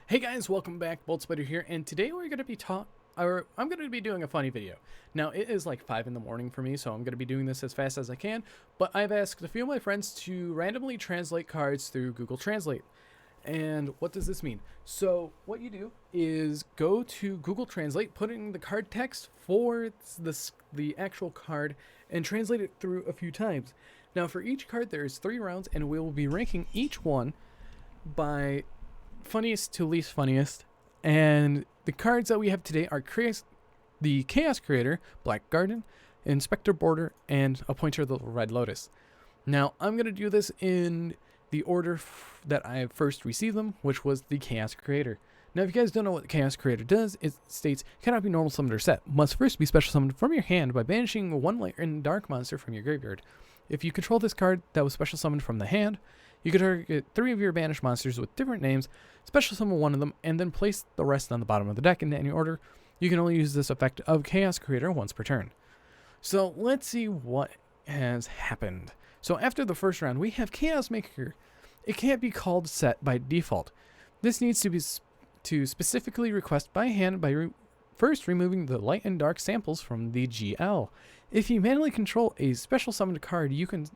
Hey guys, welcome back. Bolt Spider here, and today we're going to be I'm going to be doing a funny video. Now it is like 5 in the morning for me, so I'm going to be doing this as fast as I can. But I've asked a few of my friends to randomly translate cards through Google Translate. And what does this mean? So what you do is go to Google Translate, put in the card text for the actual card, and translate it through a few times. Now for each card there is 3 rounds, and we will be ranking each one by funniest to least funniest, and the cards that we have today are the Chaos Creator, Black Garden, Inspector Border, and a Pointer the Red Lotus. Now I'm going to do this in the order that I first received them, which was the Chaos Creator. Now if you guys don't know what the Chaos Creator does, it states cannot be normal summoned or set, must first be special summoned from your hand by banishing one light and dark monster from your graveyard. If you control this card that was special summoned from the hand, you can target 3 of your banished monsters with different names, special summon one of them, and then place the rest on the bottom of the deck in any order. You can only use this effect of Chaos Creator once per turn. So let's see what has happened. So after the first round, we have Chaos Maker. It can't be called set by default. This needs to be specifically request by hand by first removing the light and dark samples from the GL. If you manually control a special summoned card, you can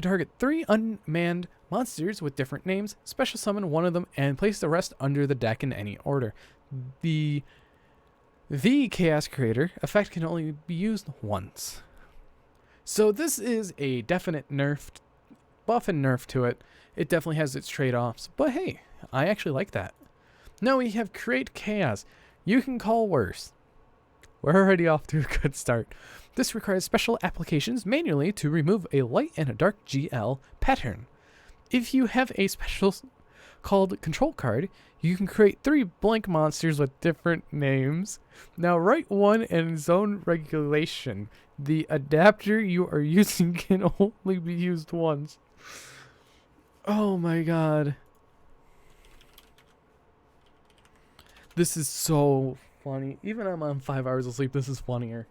target 3 unmanned monsters with different names, special summon one of them, and place the rest under the deck in any order. The Chaos Creator effect can only be used once. So this is a definite buff and nerf to it. It definitely has its trade-offs, but hey, I actually like that. Now we have Create Chaos. You can call worse. We're already off to a good start. This requires special applications manually to remove a light and a dark GL pattern. If you have a special called control card, you can create 3 blank monsters with different names. Now write one in zone regulation. The adapter you are using can only be used once. Oh my god. This is so funny. Even I'm on 5 hours of sleep, this is funnier.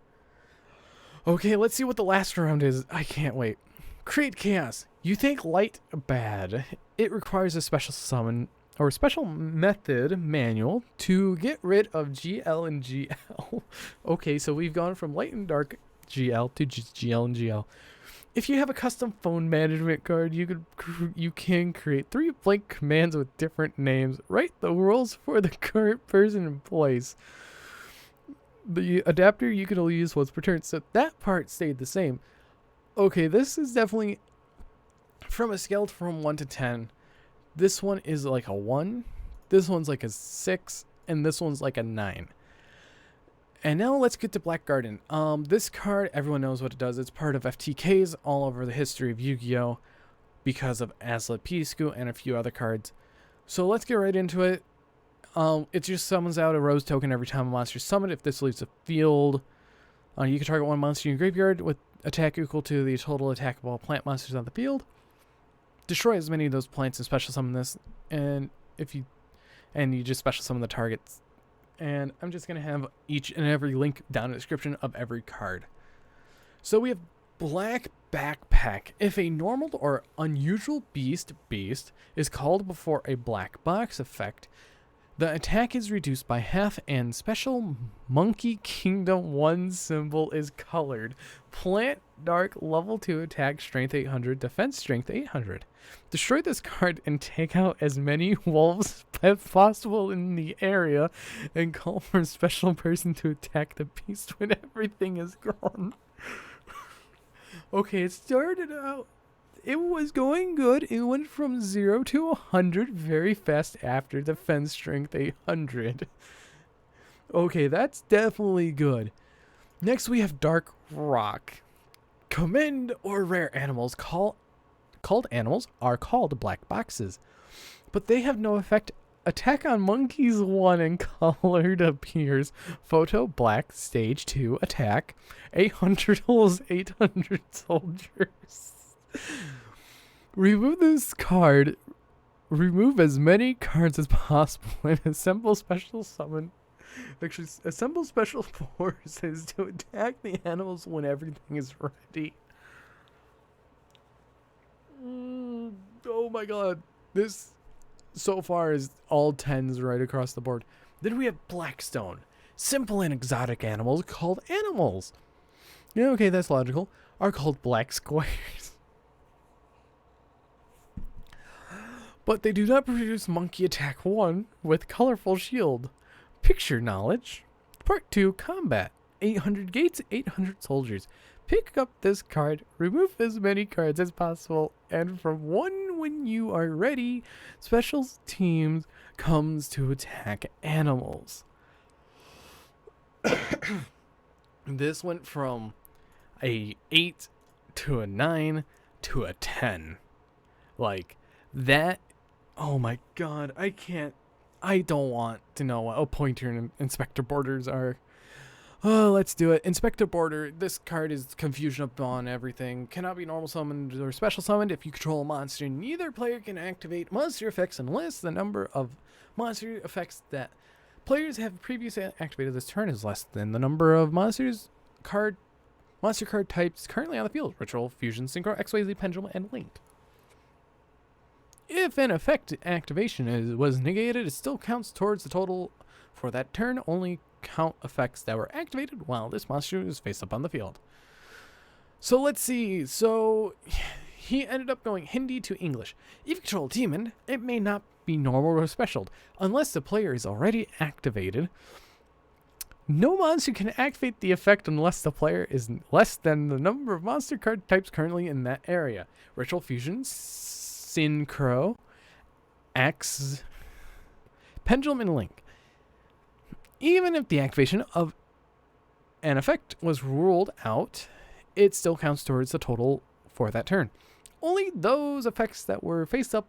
Okay, let's see what the last round is. I can't wait. Create Chaos. You think light bad. It requires a special summon or special method manual to get rid of GL and GL. Okay, so we've gone from light and dark GL to GL and GL. If you have a custom phone management card, you can create 3 blank commands with different names. Write the rules for the current person in place. The adapter you can only use once per turn, so that part stayed the same. Okay, this is definitely from a scale from 1 to 10. This one is like a 1, this one's like a 6, and this one's like a 9. And now let's get to Black Garden. This card, everyone knows what it does. It's part of FTKs all over the history of Yu-Gi-Oh! Because of Aslet Piscu and a few other cards. So let's get right into it. It just summons out a rose token every time a monster is summoned. If this leaves the field, you can target 1 monster in your graveyard with attack equal to the total attack of all plant monsters on the field. Destroy as many of those plants and special summon this, and you just special summon the targets. And I'm just gonna have each and every link down in the description of every card. So we have Black Backpack. If a normal or unusual beast is called before a black box effect, the attack is reduced by half, and special Monkey Kingdom 1 symbol is colored. Plant Dark level 2 attack strength 800, defense strength 800. Destroy this card and take out as many wolves as possible in the area, and call for a special person to attack the beast when everything is gone. Okay, it started out. It was going good. It went from 0 to 100 very fast after defense strength 800. Okay, that's definitely good. Next we have Dark Rock. Command or rare animals called animals are called black boxes, but they have no effect. Attack on monkeys 1 and colored appears. Photo black stage 2 attack. 800 holes 800 soldiers. Remove this card. Remove as many cards as possible and assemble special summon. Actually, assemble special forces to attack the animals when everything is ready. Oh my god. This so far is all 10s right across the board. Then we have Blackstone. Simple and exotic animals called animals. Yeah, okay, that's logical. Are called black squares. But they do not produce Monkey Attack 1 with colorful shield. Picture knowledge. Part 2, combat. 800 gates, 800 soldiers. Pick up this card, remove as many cards as possible, and from 1 when you are ready, special teams comes to attack animals. This went from a 8 to a 9 to a 10. Like, that, oh my god, I don't want to know what a pointer and inspector borders are. Oh, let's do it. Inspector Border. This card is confusion upon everything. Cannot be normal summoned or special summoned. If you control a monster, neither player can activate monster effects unless the number of monster effects that players have previously activated this turn is less than the number of monster card types currently on the field. Ritual, Fusion, Synchro, XYZ, Pendulum, and Link. If an effect activation was negated, it still counts towards the total for that turn. Only count effects that were activated while this monster is face up on the field. So let's see. So he ended up going Hindi to English. If you control a demon, it may not be normal or special unless the player is already activated. No monster can activate the effect unless the player is less than the number of monster card types currently in that area. Ritual, Fusion, Synchro, X, Pendulum, and Link. Even if the activation of an effect was ruled out, it still counts towards the total for that turn. Only those effects that were face up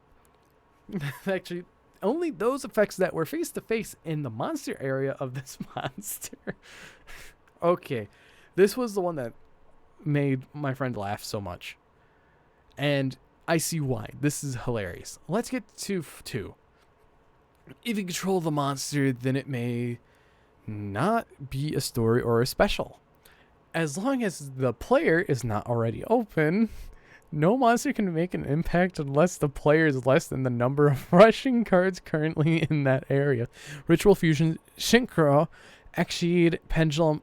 only those effects that were face to face in the monster area of this monster. Okay, this was the one that made my friend laugh so much. And I see why. This is hilarious. Let's get to 2. If you control the monster, then it may not be a story or a special. As long as the player is not already open, no monster can make an impact unless the player is less than the number of rushing cards currently in that area. Ritual, Fusion, Synchro, Exceed, Pendulum,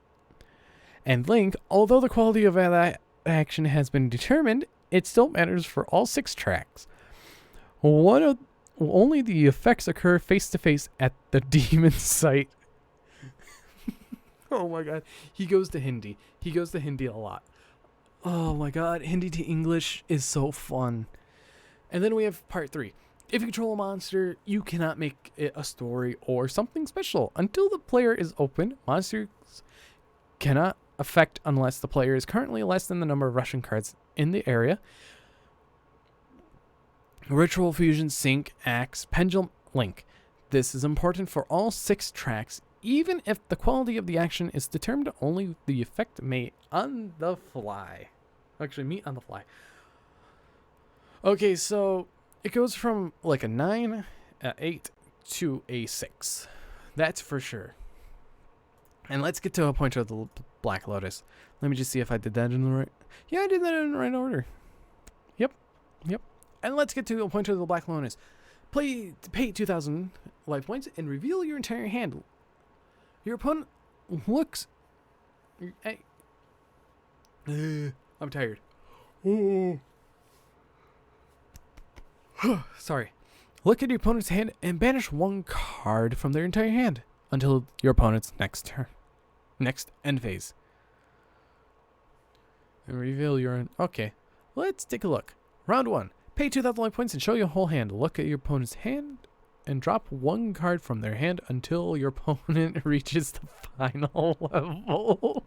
and Link. Although the quality of that action has been determined, it still matters for all 6 tracks. Only the effects occur face to face at the demon site. Oh my god. He goes to Hindi. He goes to Hindi a lot. Oh my god. Hindi to English is so fun. And then we have part 3. If you control a monster, you cannot make it a story or something special. Until the player is open, monsters cannot affect unless the player is currently less than the number of Russian cards in the area. Ritual, Fusion, Sync, Axe, Pendulum, Link. This is important for all 6 tracks. Even if the quality of the action is determined, only the effect may on the fly. Actually, meet on the fly. Okay, so it goes from like a 9, a 8 to a 6. That's for sure. And let's get to a point of the Black Lotus. Let me just see if I did that in the right... Yeah, I did that in the right order. Yep. And let's get to a point of the Black Lotus. Pay 2,000 life points and reveal your entire hand. Your opponent looks... Hey. I'm tired. Sorry. Look at your opponent's hand and banish 1 card from their entire hand until your opponent's next end phase. And reveal your... Okay. Let's take a look. Round 1. Pay 2,000 life points and show your whole hand. Look at your opponent's hand and drop 1 card from their hand until your opponent reaches the final level.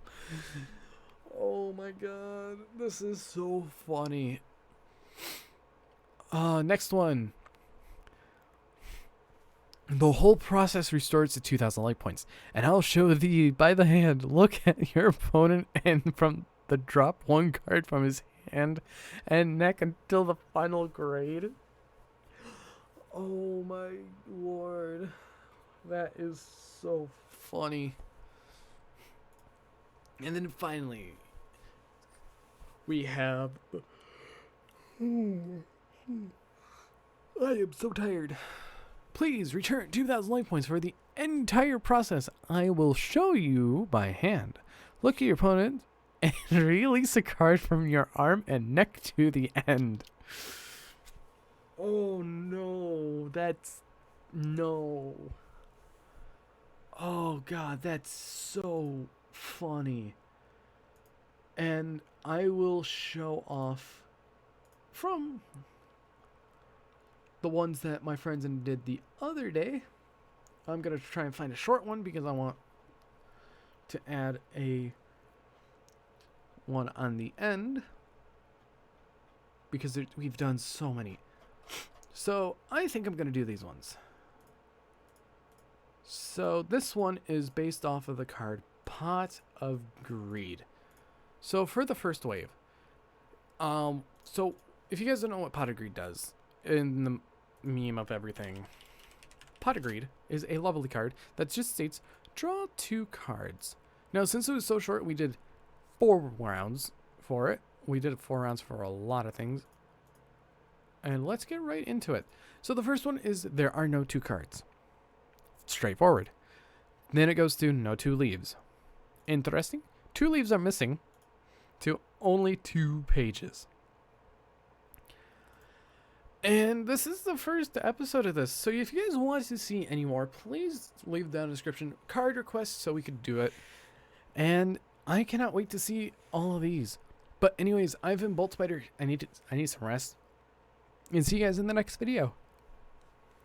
Oh my god. This is so funny. Next one. The whole process restores to 2,000 life points. And I'll show thee by the hand. Look at your opponent and from the drop 1 card from his hand and neck until the final grade. Oh my lord. That is so funny. And then finally, we have... I am so tired. Please return 2,000 life points for the entire process. I will show you by hand. Look at your opponent and release a card from your arm and neck to the end. Oh no, that's no. Oh god, that's so funny. And I will show off from the ones that my friends did the other day. I'm going to try and find a short one because I want to add a one on the end because we've done so many. So I think I'm going to do these ones. So this one is based off of the card Pot of Greed. So for the first wave, so if you guys don't know what Pot of Greed does, in the meme of everything, Pot of Greed is a lovely card that just states draw 2 cards. Now, since it was so short, we did 4 rounds for it. We did 4 rounds for a lot of things. And let's get right into it. So the first one is there are no 2 cards. Straightforward. Then it goes to no 2 leaves. Interesting. 2 leaves are missing to only 2 pages. And this is the first episode of this. So if you guys want to see any more, please leave down in the description card requests so we could do it. And I cannot wait to see all of these. But anyways, I've been Bolt Spider. I need some rest. And see you guys in the next video.